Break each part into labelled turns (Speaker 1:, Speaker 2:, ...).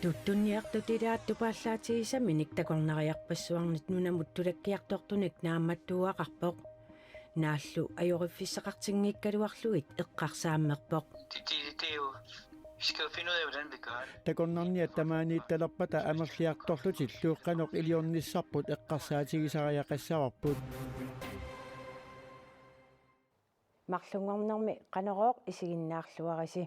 Speaker 1: Tuttunniartutiraattu paallaatigisaminik takornariarpassuarnit nunamut tulakkiartortunik naammattuuaqarpoq naallu ajoriffiссақартингиккалуарлугит эққарсааммерпоq.
Speaker 2: Det er jo, vi skal jo finde ud af, hvordan vi gør det.
Speaker 3: Takornarniattamaaniittalorpata amerliartorlutilluuqqanoq iliornissarput eqqarsaatigisariaqassavарпут
Speaker 1: Марлунгорнэрми qanoroq isiginnaarluarisi.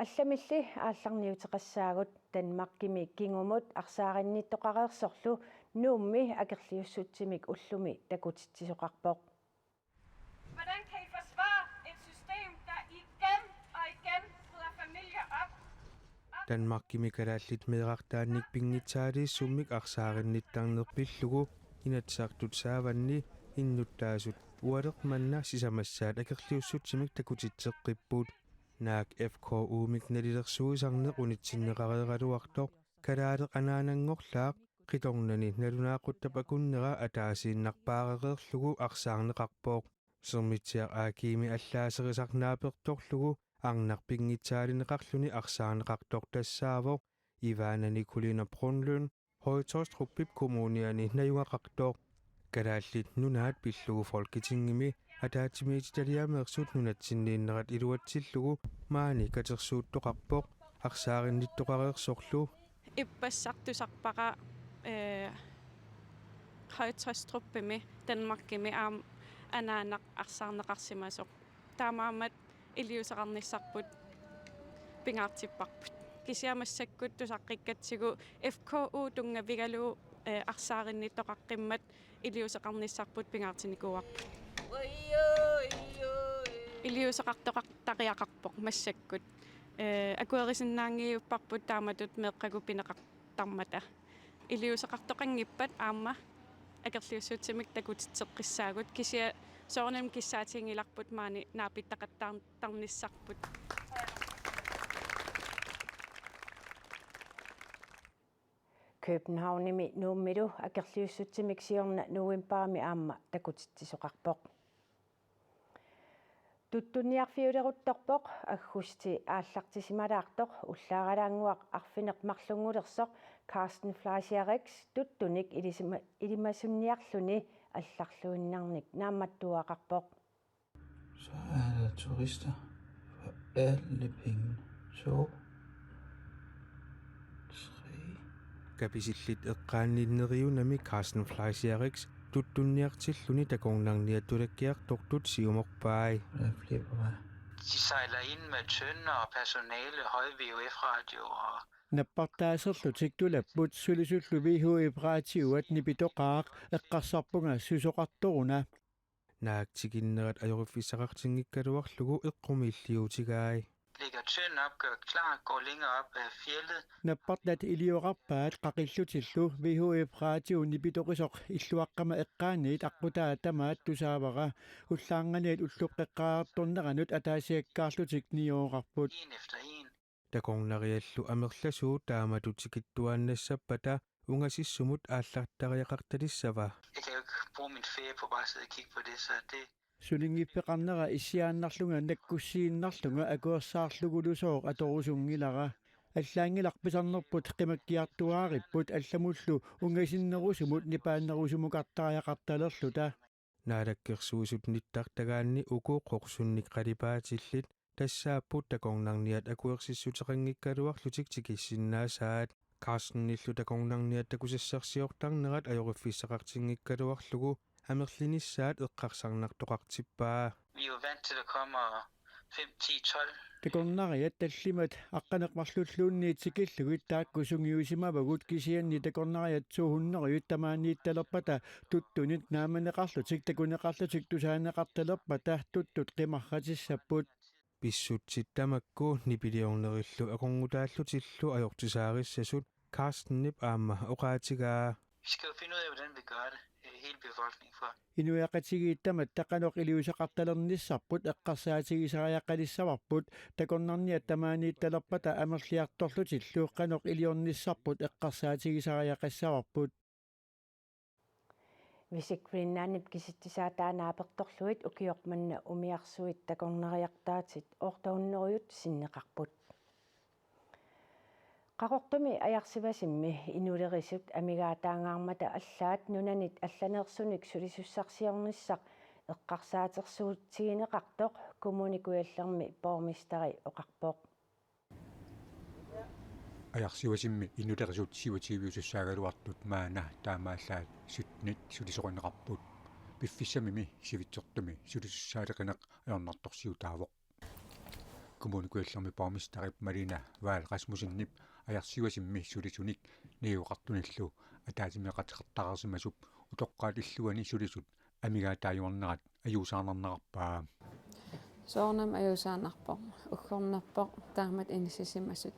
Speaker 1: Алламилли аалларниутеқассаагут Данмаркими кингумут арсааринниттоқареерсорлу нуумми акерлиуссутсимик уллуми такутитсисоқарпоқ.
Speaker 4: Hvordan kan I forsvare et system, der igen og igen bryder familier op?
Speaker 5: Данмаркими калааллит меэрартаанник пингитсаалииссуммик арсааринниттарнерпиллугу инатсаартут сааванни иннуттаасут уалеқ манна сисамассаат акерлиуссутсимик такутитсеққиппут наак FKU-мик налилерсуисарнеқ унитсиннеқареералуартоқ калаалеқ анаанангорлаақ қиторнани налунаақуттап акуннера атаасииннарпааререерлугу арсаарнеқарпооқ сермитсиа аакими аллаасерисарнааперторлугу арнарпингитсаалинеқарлуни арсаарнеқартор тассаавоқ Ивана Николина Brunlund Høje-Taastrup kommuniani наюнгақартоқ калааллит нунаат пиллугу folketingimi атаатимиититалиамеерсут нунатсиннииннерат илуатсиллугу маани катерсууттоқарпоқ арсааринниттоқареерсорлу
Speaker 4: Иппассартусарпара Høje-Taastrup-ми Данмаркими анаанақ арсаарнеқарсимасоқ таамаамат илиусақарниссарпут пингаартиппарпут кисиамассаккут тусаққиккатсигу FKU тунгавигалуу арсааринниттоқаққиммат илиусақарниссарпут пингаартиникуарпут илиусақартоқартариақарпоқ массаккут акуерисиннаангиуппарпут тааматут меэққагу пинеқартармата илиусақартоқангиппат аама акерлиуссутсимик такутитсеққиссаагут кисиа соорнам киссаатингиларпут маани наапиттақаттарниссарпут
Speaker 1: Københavnimi nuummilu akerliussutsimik siorna nuimpaami aamma takutittisoqarpoq. Tuttunniarfiuleruttorpoq aggusti aallartisimalaartoq ullaaralaanguaq arfineq marlungulersoq Carsten Fleischer-Rex tuttunik ilimasunniarluni алларлуиннарник наамматтуақарпоқ.
Speaker 2: Så er der turister for alle penge. 2, 3.
Speaker 5: каписилlit эққаанниннериунами Carsten Fleischer-Rex tuttunniartilluni takornarniattulakkiartortut siumorpaai.
Speaker 2: Der er flere på vej. De sejler ind med tønder og personale, høje VHF-radio og
Speaker 3: наппартаасерлутик тулаппут сулисуллу VHF-раатиуат нипитоқаақ эққарсарпунга сусоқарторуна
Speaker 5: наактигиннерат ajoriffiссақартингиккалуарлугу эққумииллиутигаи
Speaker 2: lægger tønden op, gør klar, går længere op af fjeldet.
Speaker 3: наппарлат илиоқарпаат қақиллутиллу VHF-раатиу нипитоқисоқ иллуаққама эққааниит аққутаа тамаат тусаавара уллаанганиат уллуққеққаартторнеранут атаасиаккаарлутик ниооқарпут
Speaker 2: En efter en.
Speaker 5: такорнариаллу амерласуу тааматутикиттуааннассаппата унгасиссумут ааллартариақарталиссава
Speaker 2: Jeg kan jo ikke bruge min ferie på bare at sidde og kigge på det, så det
Speaker 3: сулингиппеқарнера иссиааннарлунга наккуссииннарлунга акуерсаарлугулусооқ аторусунгилара аллаангиларписарнерпут қимаккиартуаариппут алламуллу унгасиннерусумут нипааннерусумукартариақарталерлута
Speaker 5: наалаккерсуусут ниттартагаанни укууқорсунник қалипаатиллит тассааппут такорнарниат акуерсиссутеқангиккалуарлутик тикиссиннаасаат Carsten-ниллу такорнарниат такусассерсиортарнерат ajoriffiссақартингиккалуарлугу амерлинissaat эққарсарнартоқартиппаа
Speaker 2: vi er jo vant til, at der kommer 5, 10, 12.
Speaker 3: такорнариат таллимат аққанеқмарлуллуунниит сикиллугит тааккусунгиусимавагут кисианни такорнариат суухуннериут тамааниитталерпата туттунит нааманеқарлутик такунеқарлутик тусаанеқарталерпата туттут қимарратиссаппут
Speaker 5: писсутситтамакку нипилиорнериллу аконгутааллутиллу ajortisaarissassut Carsten-нип аама оқаатигаа
Speaker 2: Vi skal jo finde ud af, hvordan vi gør det, hele befolkningen for.
Speaker 3: инуяқатигииттамат тақанеқ илиусақарталерниссарпут эққарсаатигисариаққалиссаварпут такорнарниат тамааниитталерпата амерлиарторлутиллу қанеқ илиорниссарпут эққарсаатигисариақассаварпут
Speaker 1: Visikrinnaanip kisittисаатаанааперторлуит укиорманна умиарсуит такорнериартаатит оортауннериут синнеқарпут qaqortumi ajarsivassimmi inulerisut amigaataangаарmata allaat nunanit allaneersunik sulisussarsiornissaq eqqarsaatersuutigineqartoq kommunikuallermi pormisteri oqarpoq
Speaker 6: ajarsiuasimmi inulerisut sivatiiviusassaaгаluартут маана таамааллаат сутнит сулисоқинеқарпут пиффиссамими сивитсертуми сулиссаалеқинеқ аёрнарторсиутаавоқ kommunikuallermi pormisteri Malina Waal Rasmussenip ajarsiuasimmi sulisunik niuqartunillu ataatimiqatiqartarersimasup utoqqaat illuani sulisut amigaataajornerat ajuusaarnarnaqarpaa
Speaker 7: soornam ajuusaarnarpoq uggornerpoq taamat inissisimasut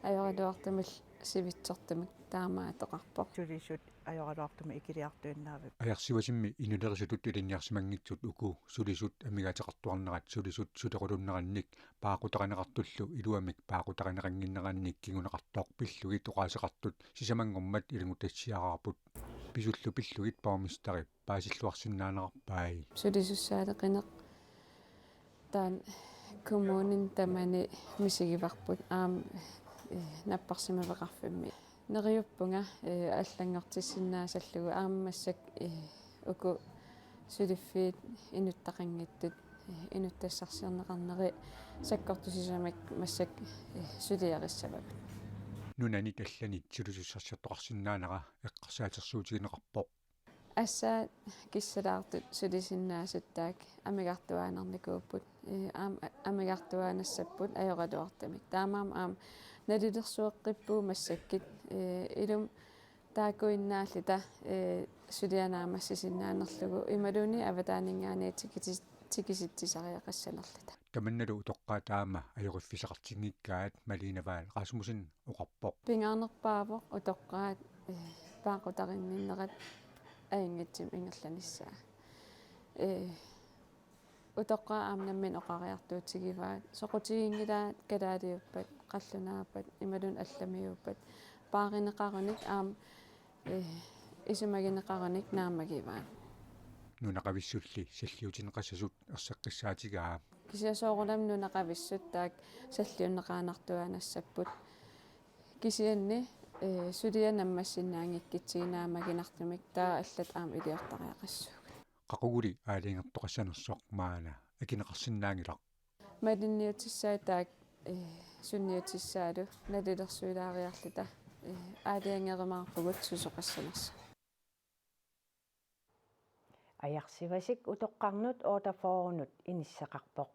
Speaker 7: ajoriluartamil sivitsertamik taamaa toqarpoq
Speaker 8: sulisut ajoriluartama ikiliartuinnaavik
Speaker 6: ajarsiuasimmi inulerisutut ilinniarsimangitsut uku sulisut amigaatiqartuarnerat sulisut sutequlunnerannik paaqutaqaneqartullu iluamik paaqutaqaneqanginnerannik kinguneqartooq pillugit oqaaseqartut sisamangormat ilingutassiaaqarput pisullu pillugit pormisteri paasilluarsinnaanaqarpaai
Speaker 7: sulisussaaleqineq taan kommunin tamani misigivarput aam napparsimaveqarfimmi neriuppunga аллангортиссиннаасаллугу ааммассак уку сулиффиит инуттақангиттут инуттассарсиорнеқарнери саккортусисамак массак сулиариссавак
Speaker 6: нунанит алланит сулисуссарсиортоқарсиннаанера эққарсаатерсуутигинеқарпоқ
Speaker 7: ассаа киссалаартут сулисиннаасуттаак амигартуаанерникууппут аам амигартуаанассаппут ajorалуартамик таамаам аам налилерсуэққиппуу массаккит илум таакуиннааллита сулианаамассисиннаанерлугу ималуни аватаанингаанеетикиситтисариақассанерлита
Speaker 6: таманналу утоққаа таама ajoriffiseqartingikkaat Malina Waal Rasmussen oqarpoq
Speaker 7: пингаанерпаавоқ утоққаат паақутаринниннерат аингатсим ингерланиссаа утоққаа аамнаммин оқариартуутигиваат соқутигингилаат калаалиуппат қаллунааппат ималун алламиуппат пааринеқаруник аам исумагинеқаруник наамагиваат
Speaker 6: нунақависсулли саллиутинеқассасут ерсаққиссаатигаа
Speaker 7: кисиасоорулам нунақависсут таак саллиуннеқаанартуанассаппут кисианни сулианаммассиннаангиккитсигинаамагинартумик таа аллат аам илиортариақассууг
Speaker 6: qaquguli aaliingertoqassanersoq maana akineqarsinnaangilaq
Speaker 7: малинниутиссаа таак сунниутиссаалу налилерсуилаариарлита аалиангеримаарпугут сусоқассанерса
Speaker 1: ajarsivasik utoqqarnut ootafoorunut inissaqarpoq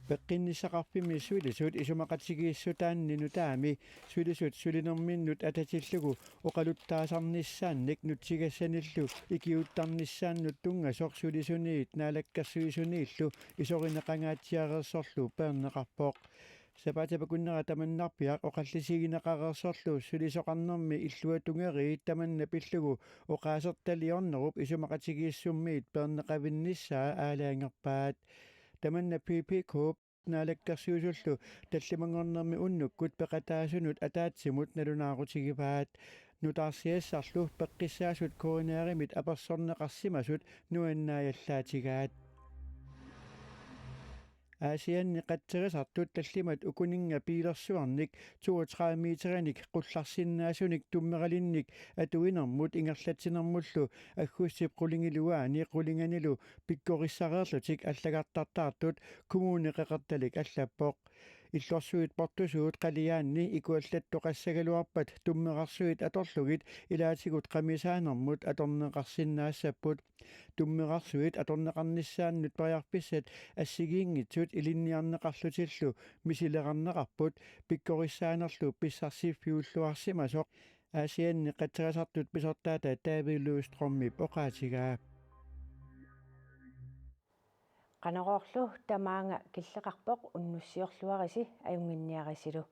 Speaker 3: peqqinnissaqarpimi sulisut isumaqatigiissutaanninu taami sulisut sulinerminnut atatillugu oqaluttaasarnissaannik nutsigassanillu ikiuttarnissaannut tungasoq sulisuniit naalakkarsuisuniillu isorineqangaatiareersorlu peerneqarpoq sapatapakunnera tamannarpiaq oqallisigineqareersorlu sulisoqarnermi illuatungeriit tamanna pillugu oqaasertaliornerup isumaqatigiissummiit peerneqavinnissaa aalaangerpaat tamanna pp-koop naalakkarsuusullu tallimangornermi unnukkut peqataasunut ataatsimut nalunaarutigipaat nutaarsiassarlu peqqissaasut koorineerimit apersorneqarsimasut nuannaajallaatigaat aasianni qatterisartut tallimat ukuninga piilersuarnik 32 meterinik qullarsinnaasunik tummeraliinnik atuinermut ingerlatinermullu aggussip qulingiluaani qulinganilu pikkorissaareerlutik allagartartaartut kommuneqeqertalik allappoq иллорсуит портусуут қалиаанни икуаллаттоқассагалуарпат туммеқарсуит аторлугит илаатигут қамисаанермут аторнеқарсиннаассаппут туммеқарсуит аторнеқарниссааннут париарписсат ассигиингитсут илинниарнеқарлутиллу мисилеқарнеқарпут пиккорисsaанерлу писсарсиффиуллуарсимасоқ аасианни қаттерасартут писортаата таавилуустроммип оқаатигаа
Speaker 1: qanaqorlu tamaanga killeqarpoq unnussiorluarisi ajunginniarisilu